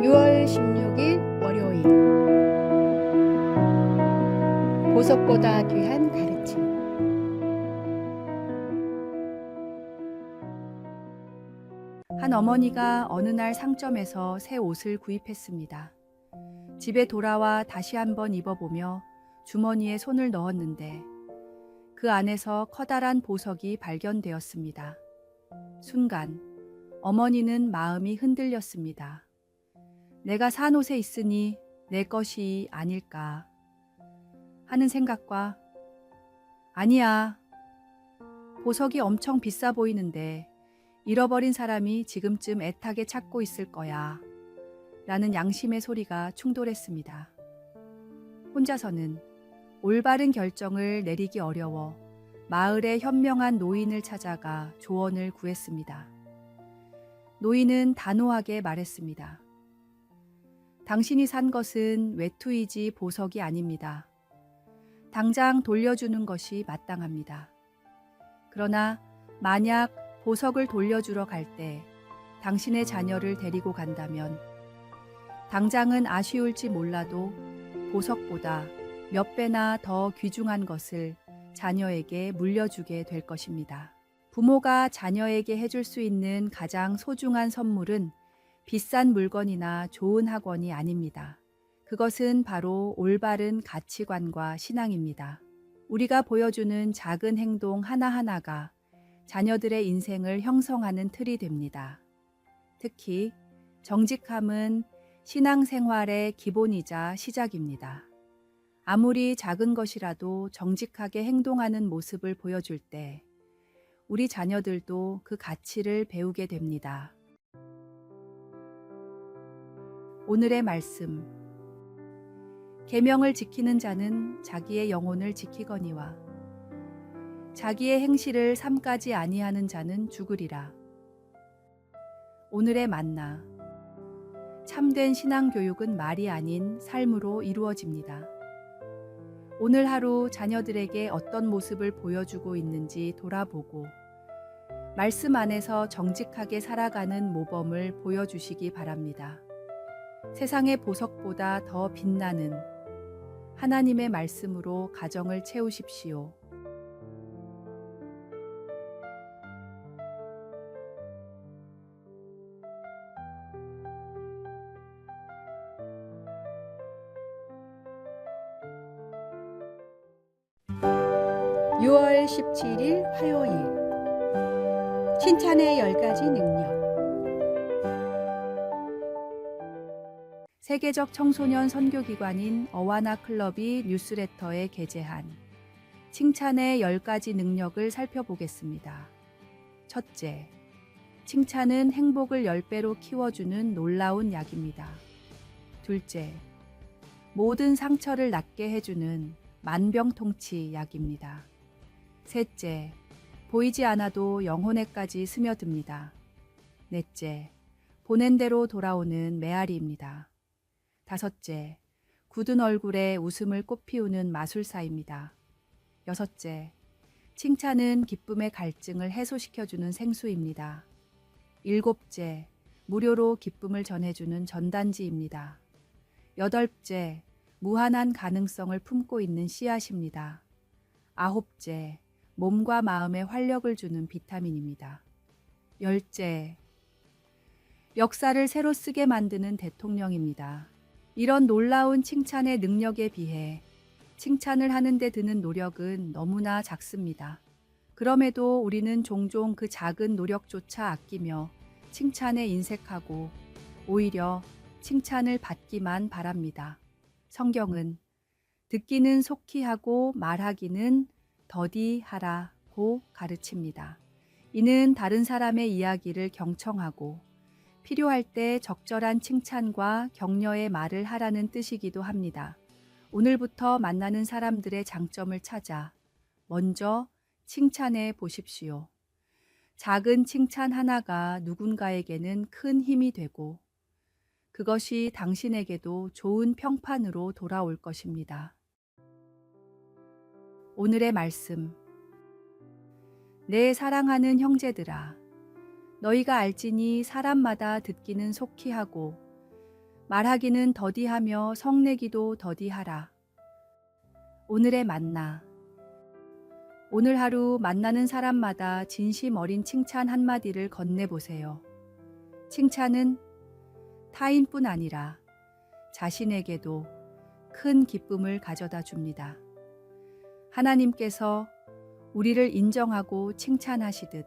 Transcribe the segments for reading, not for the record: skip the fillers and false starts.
6월 16일 월요일. 보석보다 귀한 가르침. 한 어머니가 어느 날 상점에서 새 옷을 구입했습니다. 집에 돌아와 다시 한번 입어보며 주머니에 손을 넣었는데 그 안에서 커다란 보석이 발견되었습니다. 순간 어머니는 마음이 흔들렸습니다. 내가 산 옷에 있으니 내 것이 아닐까 하는 생각과 아니야, 보석이 엄청 비싸 보이는데 잃어버린 사람이 지금쯤 애타게 찾고 있을 거야 라는 양심의 소리가 충돌했습니다. 혼자서는 올바른 결정을 내리기 어려워 마을의 현명한 노인을 찾아가 조언을 구했습니다. 노인은 단호하게 말했습니다. 당신이 산 것은 외투이지 보석이 아닙니다. 당장 돌려주는 것이 마땅합니다. 그러나 만약 보석을 돌려주러 갈 때 당신의 자녀를 데리고 간다면 당장은 아쉬울지 몰라도 보석보다 몇 배나 더 귀중한 것을 자녀에게 물려주게 될 것입니다. 부모가 자녀에게 해줄 수 있는 가장 소중한 선물은 비싼 물건이나 좋은 학원이 아닙니다. 그것은 바로 올바른 가치관과 신앙입니다. 우리가 보여주는 작은 행동 하나하나가 자녀들의 인생을 형성하는 틀이 됩니다. 특히 정직함은 신앙생활의 기본이자 시작입니다. 아무리 작은 것이라도 정직하게 행동하는 모습을 보여줄 때 우리 자녀들도 그 가치를 배우게 됩니다. 오늘의 말씀. 계명을 지키는 자는 자기의 영혼을 지키거니와 자기의 행실을 삼가지 아니하는 자는 죽으리라. 오늘의 만나. 참된 신앙교육은 말이 아닌 삶으로 이루어집니다. 오늘 하루 자녀들에게 어떤 모습을 보여주고 있는지 돌아보고 말씀 안에서 정직하게 살아가는 모범을 보여주시기 바랍니다. 세상의 보석보다 더 빛나는 하나님의 말씀으로 가정을 채우십시오. (6월 17일) 화요일. 칭찬의 10가지 능력. 세계적 청소년 선교기관인 어와나 클럽이 뉴스레터에 게재한 칭찬의 10가지 능력을 살펴보겠습니다. 첫째, 칭찬은 행복을 10배로 키워주는 놀라운 약입니다. 둘째, 모든 상처를 낫게 해주는 만병통치 약입니다. 셋째, 보이지 않아도 영혼에까지 스며듭니다. 넷째, 보낸 대로 돌아오는 메아리입니다. 다섯째, 굳은 얼굴에 웃음을 꽃피우는 마술사입니다. 여섯째, 칭찬은 기쁨의 갈증을 해소시켜주는 생수입니다. 일곱째, 무료로 기쁨을 전해주는 전단지입니다. 여덟째, 무한한 가능성을 품고 있는 씨앗입니다. 아홉째, 몸과 마음에 활력을 주는 비타민입니다. 열째, 역사를 새로 쓰게 만드는 대통령입니다. 이런 놀라운 칭찬의 능력에 비해 칭찬을 하는 데 드는 노력은 너무나 작습니다. 그럼에도 우리는 종종 그 작은 노력조차 아끼며 칭찬에 인색하고 오히려 칭찬을 받기만 바랍니다. 성경은 듣기는 속히 하고 말하기는 더디 하라고 가르칩니다. 이는 다른 사람의 이야기를 경청하고 필요할 때 적절한 칭찬과 격려의 말을 하라는 뜻이기도 합니다. 오늘부터 만나는 사람들의 장점을 찾아 먼저 칭찬해 보십시오. 작은 칭찬 하나가 누군가에게는 큰 힘이 되고 그것이 당신에게도 좋은 평판으로 돌아올 것입니다. 오늘의 말씀. 내 사랑하는 형제들아, 너희가 알지니 사람마다 듣기는 속히 하고 말하기는 더디하며 성내기도 더디하라. 오늘의 만나. 오늘 하루 만나는 사람마다 진심 어린 칭찬 한마디를 건네보세요. 칭찬은 타인뿐 아니라 자신에게도 큰 기쁨을 가져다 줍니다. 하나님께서 우리를 인정하고 칭찬하시듯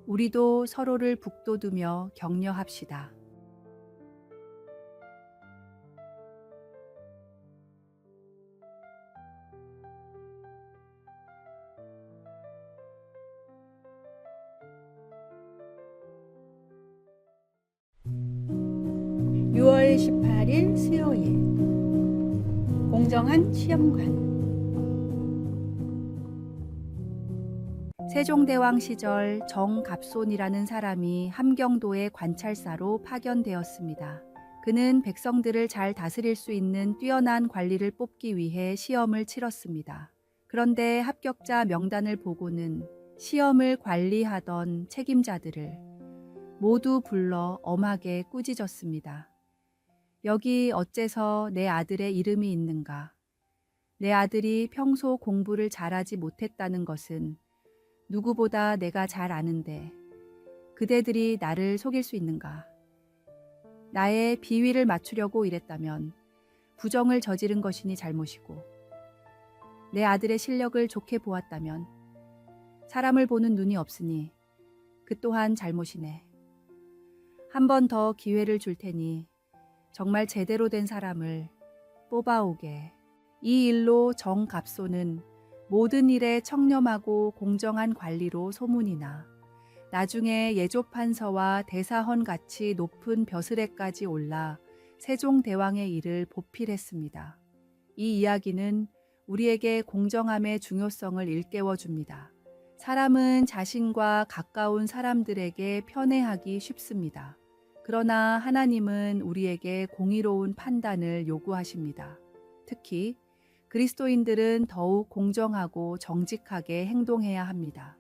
우리도 서로를 북돋우며 격려합시다. (6월 18일) 수요일 공정한 시험관. 세종대왕 시절 정갑손이라는 사람이 함경도의 관찰사로 파견되었습니다. 그는 백성들을 잘 다스릴 수 있는 뛰어난 관리를 뽑기 위해 시험을 치렀습니다. 그런데 합격자 명단을 보고는 시험을 관리하던 책임자들을 모두 불러 엄하게 꾸짖었습니다. 여기 어째서 내 아들의 이름이 있는가? 내 아들이 평소 공부를 잘하지 못했다는 것은 누구보다 내가 잘 아는데 그대들이 나를 속일 수 있는가? 나의 비위를 맞추려고 이랬다면 부정을 저지른 것이니 잘못이고, 내 아들의 실력을 좋게 보았다면 사람을 보는 눈이 없으니 그 또한 잘못이네. 한 번 더 기회를 줄 테니 정말 제대로 된 사람을 뽑아오게. 이 일로 정갑손은 모든 일에 청렴하고 공정한 관리로 소문이 나 나중에 예조판서와 대사헌 같이 높은 벼슬에까지 올라 세종대왕의 일을 보필했습니다. 이 이야기는 우리에게 공정함의 중요성을 일깨워 줍니다. 사람은 자신과 가까운 사람들에게 편애하기 쉽습니다. 그러나 하나님은 우리에게 공의로운 판단을 요구하십니다. 특히 그리스도인들은 더욱 공정하고 정직하게 행동해야 합니다.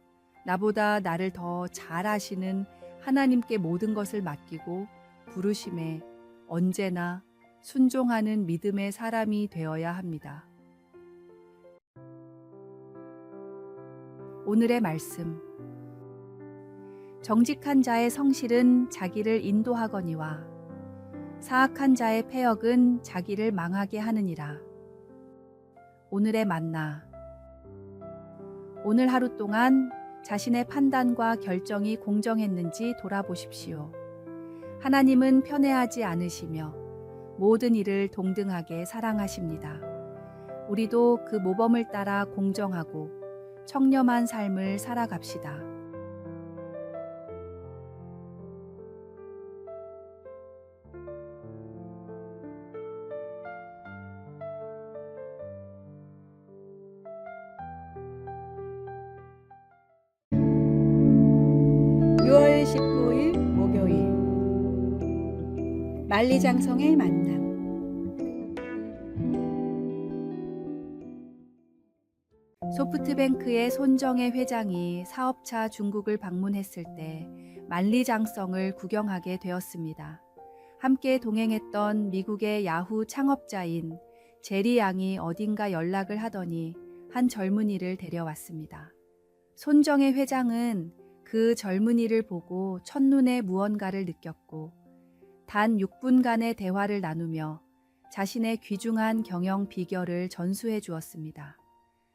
나보다 나를 더 잘 아시는 하나님께 모든 것을 맡기고 부르심에 언제나 순종하는 믿음의 사람이 되어야 합니다. 오늘의 말씀. 정직한 자의 성실은 자기를 인도하거니와 사악한 자의 패역은 자기를 망하게 하느니라. 오늘의 만나. 오늘 하루 동안 자신의 판단과 결정이 공정했는지 돌아보십시오. 하나님은 편애하지 않으시며 모든 일을 동등하게 사랑하십니다. 우리도 그 모범을 따라 공정하고 청렴한 삶을 살아갑시다. (6월 19일) 목요일 만리장성의 만남. 소프트뱅크의 손정혜 회장이 사업차 중국을 방문했을 때 만리장성을 구경하게 되었습니다. 함께 동행했던 미국의 야후 창업자인 제리 양이 어딘가 연락을 하더니 한 젊은이를 데려왔습니다. 손정혜 회장은 그 젊은이를 보고 첫눈에 무언가를 느꼈고 단 6분간의 대화를 나누며 자신의 귀중한 경영 비결을 전수해 주었습니다.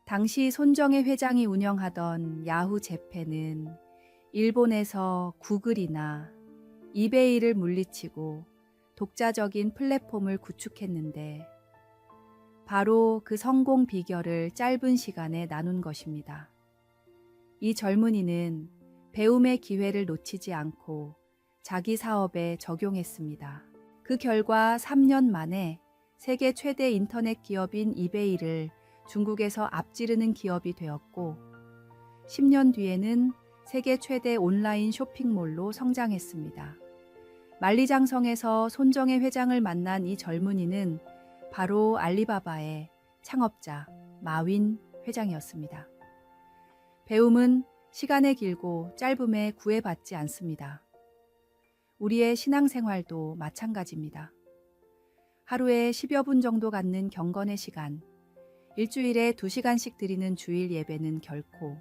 당시 손정혜 회장이 운영하던 야후 재팬은 일본에서 구글이나 이베이를 물리치고 독자적인 플랫폼을 구축했는데 바로 그 성공 비결을 짧은 시간에 나눈 것입니다. 이 젊은이는 배움의 기회를 놓치지 않고 자기 사업에 적용했습니다. 그 결과 3년 만에 세계 최대 인터넷 기업인 이베이를 중국에서 앞지르는 기업이 되었고 10년 뒤에는 세계 최대 온라인 쇼핑몰로 성장했습니다. 만리장성에서 손정혜 회장을 만난 이 젊은이는 바로 알리바바의 창업자 마윈 회장이었습니다. 배움은 시간에 길고 짧음에 구애받지 않습니다. 우리의 신앙생활도 마찬가지입니다. 하루에 10여 분 정도 갖는 경건의 시간, 일주일에 2시간씩 드리는 주일 예배는 결코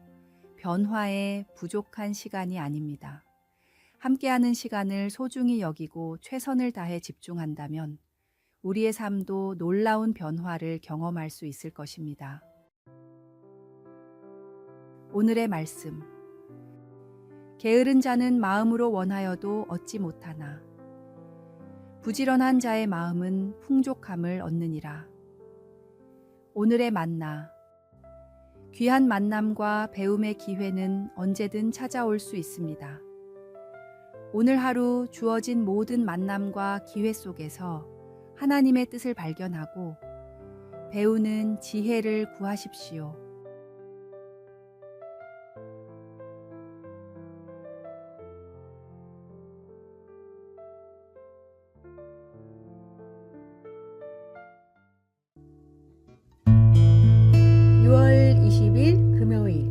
변화에 부족한 시간이 아닙니다. 함께하는 시간을 소중히 여기고 최선을 다해 집중한다면 우리의 삶도 놀라운 변화를 경험할 수 있을 것입니다. 오늘의 말씀. 게으른 자는 마음으로 원하여도 얻지 못하나 부지런한 자의 마음은 풍족함을 얻느니라. 오늘의 만나. 귀한 만남과 배움의 기회는 언제든 찾아올 수 있습니다. 오늘 하루 주어진 모든 만남과 기회 속에서 하나님의 뜻을 발견하고 배우는 지혜를 구하십시오. (6월 20일) 금요일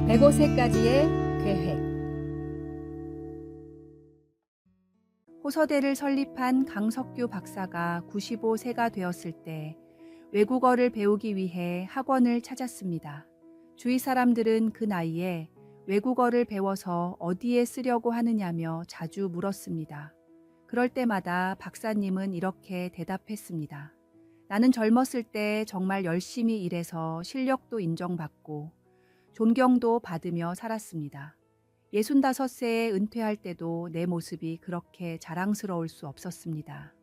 105세까지의 계획. 호서대를 설립한 강석규 박사가 95세가 되었을 때 외국어를 배우기 위해 학원을 찾았습니다. 주위 사람들은 그 나이에 외국어를 배워서 어디에 쓰려고 하느냐며 자주 물었습니다. 그럴 때마다 박사님은 이렇게 대답했습니다. 나는 젊었을 때 정말 열심히 일해서 실력도 인정받고 존경도 받으며 살았습니다. 65세에 은퇴할 때도 내 모습이 그렇게 자랑스러울 수 없었습니다.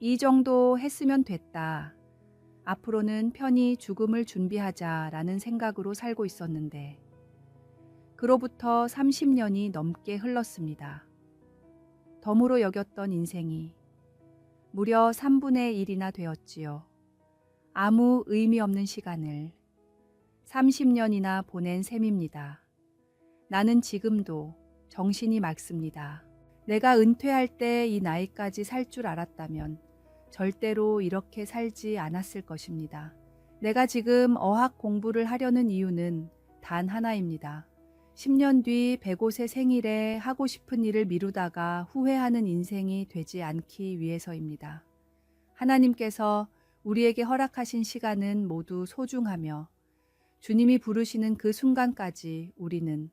이 정도 했으면 됐다. 앞으로는 편히 죽음을 준비하자라는 생각으로 살고 있었는데 그로부터 30년이 넘게 흘렀습니다. 덤으로 여겼던 인생이 무려 3분의 1이나 되었지요. 아무 의미 없는 시간을 30년이나 보낸 셈입니다. 나는 지금도 정신이 맑습니다. 내가 은퇴할 때 이 나이까지 살 줄 알았다면 절대로 이렇게 살지 않았을 것입니다. 내가 지금 어학 공부를 하려는 이유는 단 하나입니다. 10년 뒤 105세 생일에 하고 싶은 일을 미루다가 후회하는 인생이 되지 않기 위해서입니다. 하나님께서 우리에게 허락하신 시간은 모두 소중하며 주님이 부르시는 그 순간까지 우리는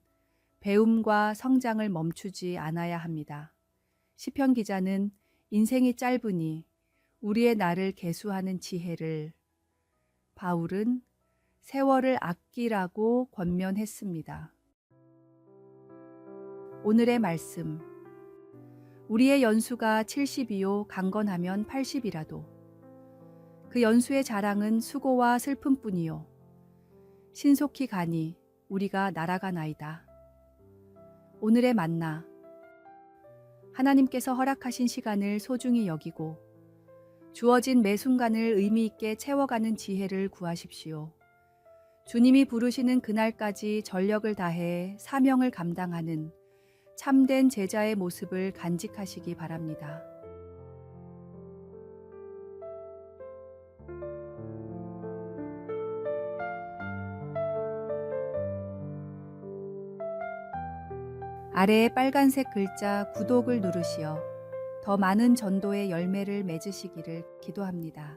배움과 성장을 멈추지 않아야 합니다. 시편 기자는 인생이 짧으니 우리의 날을 계수하는 지혜를, 바울은 세월을 아끼라고 권면했습니다. 오늘의 말씀. 우리의 연수가 70이요 강건하면 80이라도 그 연수의 자랑은 수고와 슬픔뿐이요 신속히 가니 우리가 날아가나이다. 오늘의 만나. 하나님께서 허락하신 시간을 소중히 여기고 주어진 매 순간을 의미 있게 채워가는 지혜를 구하십시오. 주님이 부르시는 그날까지 전력을 다해 사명을 감당하는 참된 제자의 모습을 간직하시기 바랍니다. 아래에 빨간색 글자 구독을 누르시어 더 많은 전도의 열매를 맺으시기를 기도합니다.